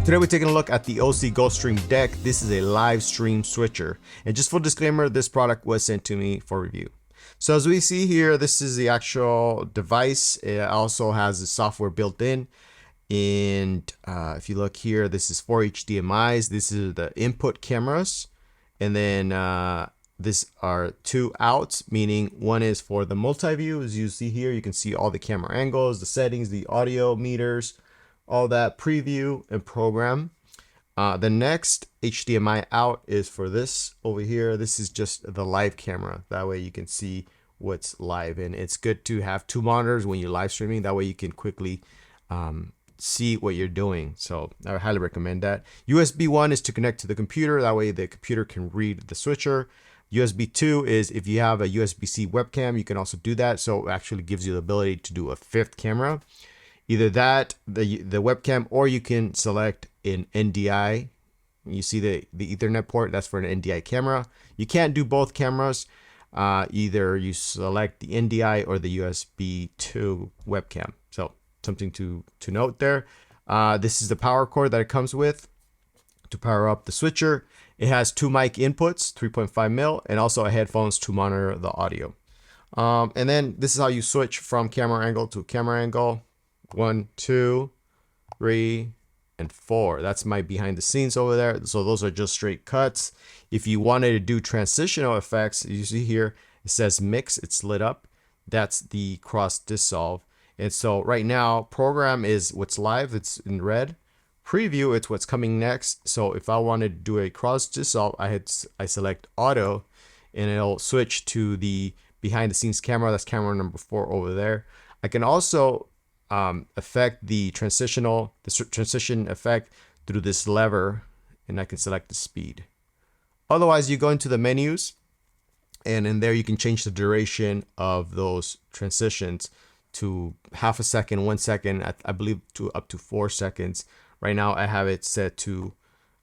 Today we're taking a look at the OSEE GoStream deck. This is a live stream switcher. And just full disclaimer, this product was sent to me for review. So as we see here, this is the actual device. It also has the software built in. And if you look here, this is 4 HDMIs. This is the input cameras. And then these are 2 outs, meaning one is for the multi-view. As you see here, you can see all the camera angles, the settings, the audio meters, all that preview and program. The next HDMI out is for this over here. This is just the live camera. That way you can see what's live, and it's good to have 2 monitors when you're live streaming. That way you can quickly see what you're doing. So I highly recommend that. USB 1 is to connect to the computer. That way the computer can read the switcher. USB 2 is if you have a USB-C webcam, you can also do that. So it actually gives you the ability to do a 5th camera. Either that, the webcam, or you can select an NDI. You see the Ethernet port, that's for an NDI camera. You can't do both cameras. Either you select the NDI or the USB 2 webcam. So something to note there. This is the power cord that it comes with to power up the switcher. It has 2 mic inputs, 3.5 mil, and also a headphones to monitor the audio. And then this is how you switch from camera angle to camera angle. 1, 2, 3, and 4. That's my behind the scenes over there. So those are just straight cuts. If you wanted to do transitional effects, you see here, it says mix, it's lit up. That's the cross dissolve. And so right now, program is what's live, it's in red. Preview, it's what's coming next. So if I wanted to do a cross dissolve, I select auto, and it'll switch to the behind the scenes camera. That's camera number 4 over there. I can also affect the transition effect through this lever, and I can select the speed. Otherwise, you go into the menus, and in there you can change the duration of those transitions to half a second, 1 second, I believe to up to 4 seconds. Right now I have it set to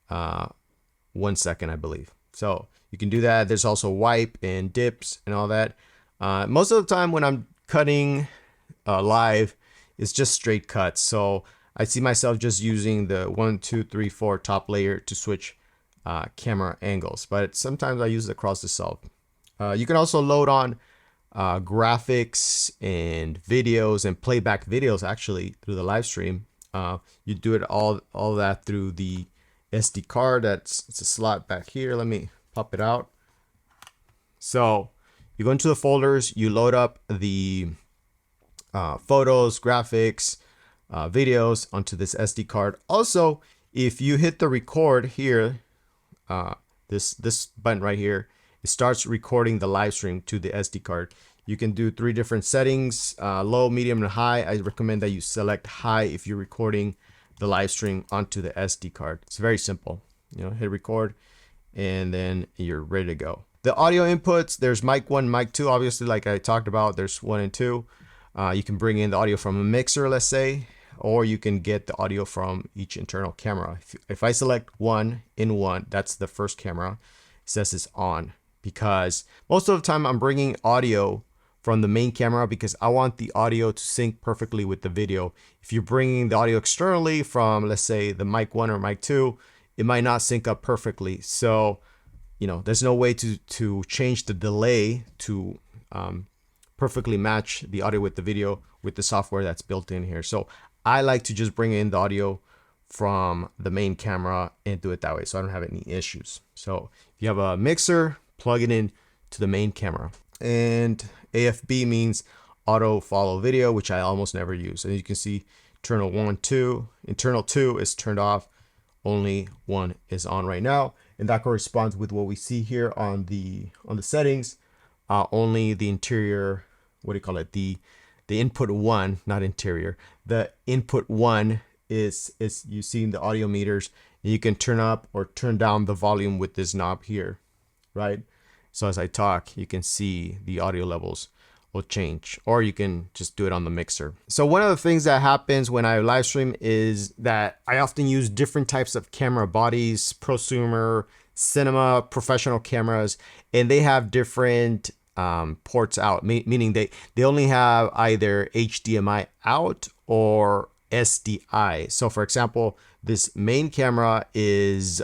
1 second, I believe. So you can do that. There's also wipe and dips and all that. Most of the time when I'm cutting live, it's just straight cuts. So I see myself just using the 1, 2, 3, 4 top layer to switch camera angles, but sometimes I use the cross dissolve. You can also load on graphics and videos and playback videos actually through the live stream. You do it all that through the SD card. It's a slot back here. Let me pop it out. So you go into the folders, you load up the photos, graphics, videos onto this SD card. Also, if you hit the record here, this button right here, it starts recording the live stream to the SD card. You can do 3 different settings, low, medium, and high. I recommend that you select high if you're recording the live stream onto the SD card. It's very simple. You know, hit record, and then you're ready to go. The audio inputs, there's mic 1, mic 2. Obviously, like I talked about, there's 1 and 2. You can bring in the audio from a mixer, let's say, or you can get the audio from each internal camera. If I select 1 in 1, that's the first camera, it says it's on, because most of the time I'm bringing audio from the main camera because I want the audio to sync perfectly with the video. If you're bringing the audio externally from, let's say, the mic 1 or mic 2, it might not sync up perfectly. So, you know, there's no way to change the delay to perfectly match the audio with the video with the software that's built in here. So I like to just bring in the audio from the main camera and do it that way, so I don't have any issues. So if you have a mixer, plug it in to the main camera. And AFB means auto follow video, which I almost never use. And you can see internal 1, 2, internal 2 is turned off, only 1 is on right now, and that corresponds with what we see here on the settings. Only the interior, what do you call it, the input 1, not interior, the input 1 is you see the audio meters, and you can turn up or turn down the volume with this knob here, right? So as I talk, you can see the audio levels will change, or you can just do it on the mixer. So one of the things that happens when I live stream is that I often use different types of camera bodies, prosumer, cinema, professional cameras, and they have different ports out, meaning they only have either HDMI out or SDI. So for example, this main camera is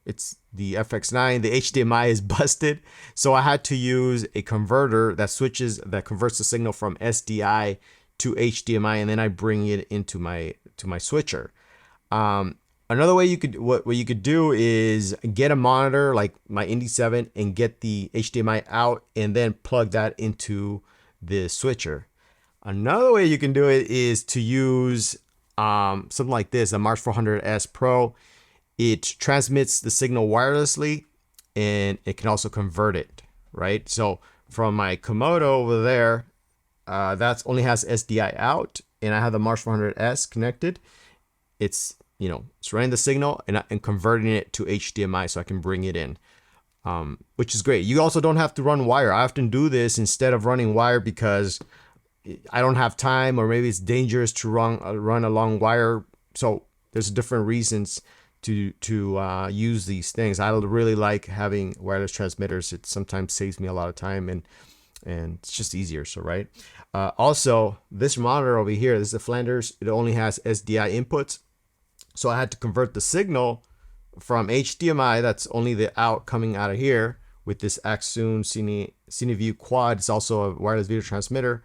it's the FX9, the HDMI is busted. So I had to use a converter that converts the signal from SDI to HDMI, and then I bring it into my switcher. Another way you could what you could do is get a monitor like my Indy 7 and get the HDMI out and then plug that into the switcher. Another way you can do it is to use something like this, a March 400S Pro. It transmits the signal wirelessly and it can also convert it, right? So from my Komodo over there, that only has SDI out, and I have the March 400S connected. It's running the signal and converting it to HDMI so I can bring it in, which is great. You also don't have to run wire. I often do this instead of running wire because I don't have time, or maybe it's dangerous to run a long wire. So there's different reasons to use these things. I really like having wireless transmitters. It sometimes saves me a lot of time, and it's just easier. So right. Also, this monitor over here, this is the Flanders. It only has SDI inputs. So I had to convert the signal from HDMI, that's only the out coming out of here, with this Axoon CineView Quad. It's also a wireless video transmitter.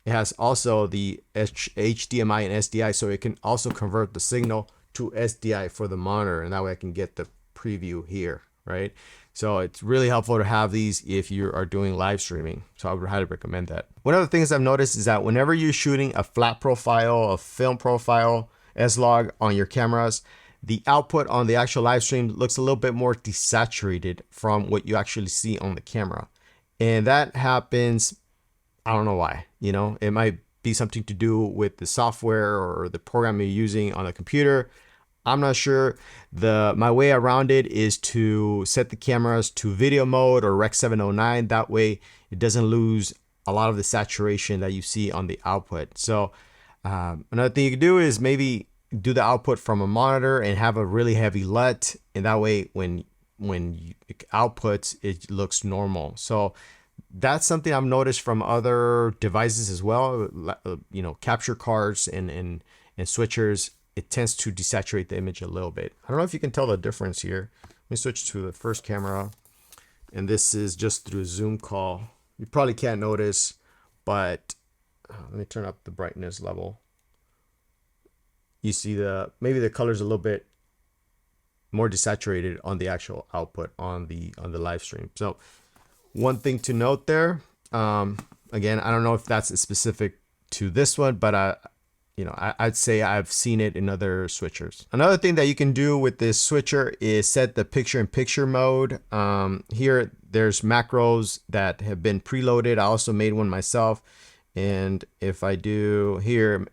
It has also the HDMI and SDI, so it can also convert the signal to SDI for the monitor, and that way I can get the preview here, right? So it's really helpful to have these if you are doing live streaming. So I would highly recommend that. One of the things I've noticed is that whenever you're shooting a flat profile, a film profile, S-Log on your cameras, the output on the actual live stream looks a little bit more desaturated from what you actually see on the camera. And that happens, I don't know why. It might be something to do with the software or the program you're using on the computer. I'm not sure. My way around it is to set the cameras to video mode or Rec 709. That way it doesn't lose a lot of the saturation that you see on the output. So another thing you can do is maybe do the output from a monitor and have a really heavy LUT, and that way when you outputs, it looks normal. So that's something I've noticed from other devices as well. Capture cards and switchers, it tends to desaturate the image a little bit. I don't know if you can tell the difference here. Let me switch to the first camera, and this is just through a Zoom call. You probably can't notice, but let me turn up the brightness level. You see maybe the color's a little bit more desaturated on the actual output on the live stream. So one thing to note there, again, I don't know if that's specific to this one, but I'd say I've seen it in other switchers. Another thing that you can do with this switcher is set the picture-in-picture mode. Here, there's macros that have been preloaded. I also made one myself. And if I do here,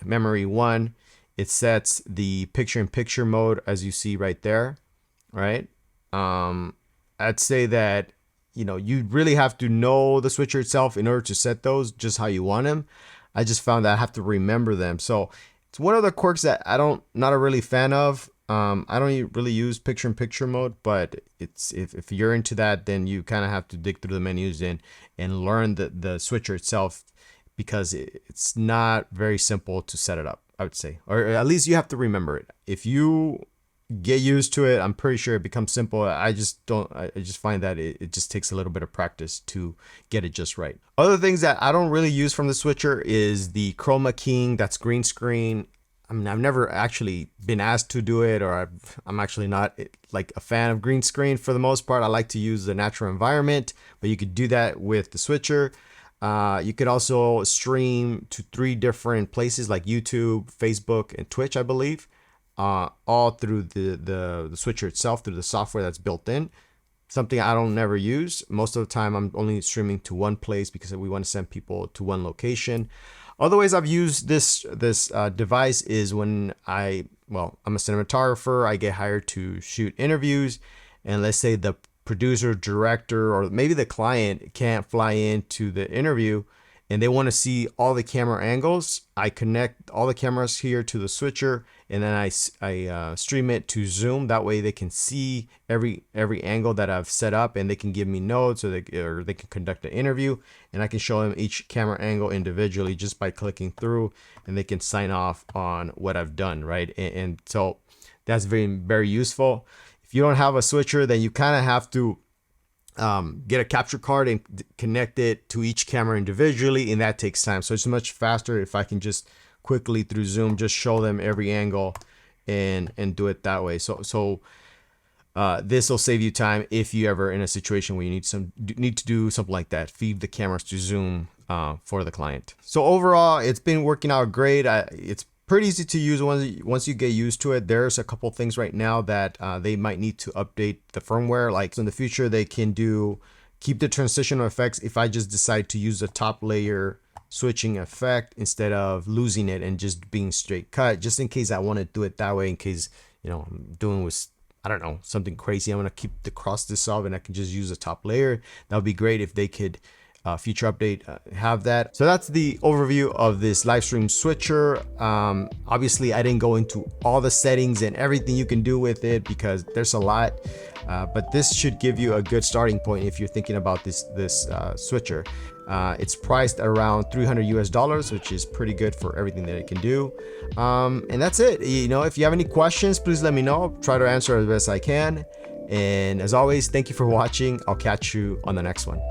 memory 1, it sets the picture-in-picture mode as you see right there, right? I'd say that, you really have to know the switcher itself in order to set those just how you want them. I just found that I have to remember them. So it's one of the quirks that not a really fan of. I don't really use picture-in-picture mode, but if you're into that, then you kind of have to dig through the menus and learn the switcher itself, because it's not very simple to set it up, I would say, or at least you have to remember it. If you get used to it, I'm pretty sure it becomes simple. I just find that it just takes a little bit of practice to get it just right. Other things that I don't really use from the switcher is the chroma keying. That's green screen. I mean, I've never actually been asked to do it, or I'm actually not like a fan of green screen for the most part. I like to use the natural environment, but you could do that with the switcher. You could also stream to 3 different places like YouTube, Facebook, and Twitch, I believe, all through the switcher itself, through the software that's built in. Something I don't never use. Most of the time, I'm only streaming to one place because we want to send people to one location. Other ways I've used this device is when I'm a cinematographer. I get hired to shoot interviews, and let's say the producer, director, or maybe the client can't fly into the interview, and they want to see all the camera angles, I connect all the cameras here to the switcher, and then I stream it to Zoom. That way they can see every angle that I've set up, and they can give me notes, or they can conduct an interview, and I can show them each camera angle individually just by clicking through, and they can sign off on what I've done, right? And so that's very useful. If you don't have a switcher, then you kind of have to get a capture card and connect it to each camera individually, and that takes time. So it's much faster if I can just quickly through Zoom just show them every angle and do it that way. So this will save you time if you ever in a situation where you need to do something like that, feed the cameras to Zoom for the client. So overall, it's been working out great. It's pretty easy to use once you get used to it. There's a couple things right now that they might need to update the firmware. Like in the future, they can keep the transitional effects if I just decide to use the top layer switching effect instead of losing it and just being straight cut, just in case I want to do it that way, in case, you know, I'm doing with, I don't know, something crazy. I want to keep the cross dissolve and I can just use the top layer. That would be great if they could future update have that. So that's the overview of this live stream switcher. Obviously I didn't go into all the settings and everything you can do with it because there's a lot, but this should give you a good starting point if you're thinking about this switcher. It's priced around $300 US, which is pretty good for everything that it can do. And that's it. You know, if you have any questions, please let me know. I'll try to answer as best I can. And as always, thank you for watching. I'll catch you on the next one.